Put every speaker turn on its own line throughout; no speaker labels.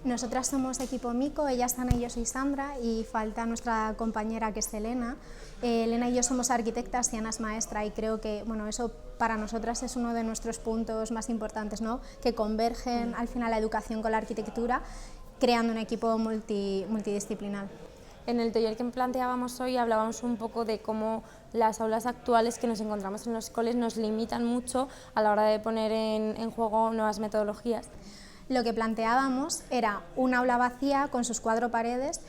Nosotras somos equipo Mico, ella es Ana y yo soy Sandra, y falta nuestra compañera que es Elena. Elena y yo somos arquitectas y Ana es maestra, y creo que bueno, eso para nosotras es uno de nuestros puntos más importantes, ¿no? Que convergen al final la educación con la arquitectura, creando un equipo multidisciplinar.
En el taller que planteábamos hoy hablábamos un poco de cómo las aulas actuales que nos encontramos en los coles nos limitan mucho a la hora de poner en juego nuevas metodologías.
Lo que planteábamos era un aula vacía con sus 4 paredes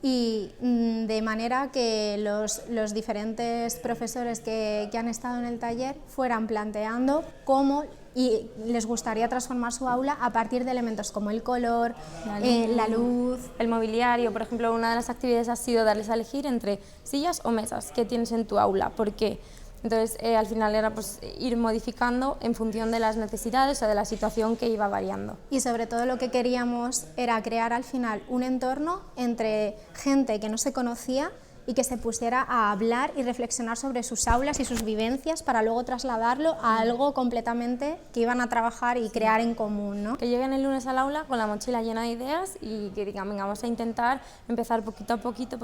y de manera que los diferentes profesores que han estado en el taller fueran planteando cómo y les gustaría transformar su aula a partir de elementos como el color, la luz,
el mobiliario. Por ejemplo, una de las actividades ha sido darles a elegir entre sillas o mesas que tienes en tu aula. ¿Por qué? Entonces, al final era pues, ir modificando en función de las necesidades o de la situación que iba variando.
Y sobre todo lo que queríamos era crear al final un entorno entre gente que no se conocía y que se pusiera a hablar y reflexionar sobre sus aulas y sus vivencias para luego trasladarlo a algo completamente que iban a trabajar y crear en común, ¿no?
Que lleguen el lunes al aula con la mochila llena de ideas y que digan, venga, vamos a intentar empezar poquito a poquito,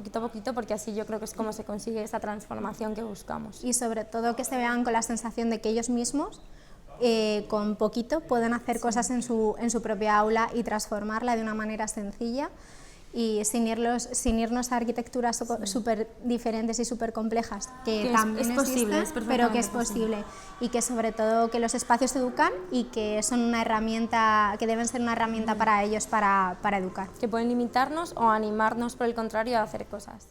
porque así yo creo que es como se consigue esa transformación que buscamos.
Y sobre todo que se vean con la sensación de que ellos mismos con poquito pueden hacer cosas en su propia aula y transformarla de una manera sencilla y sin irnos a arquitecturas súper diferentes y súper complejas, que también
posible,
existen, pero que es posible, y que sobre todo que los espacios educan y que son una herramienta, que deben ser una herramienta para ellos para educar.
Que pueden limitarnos o animarnos por el contrario a hacer cosas.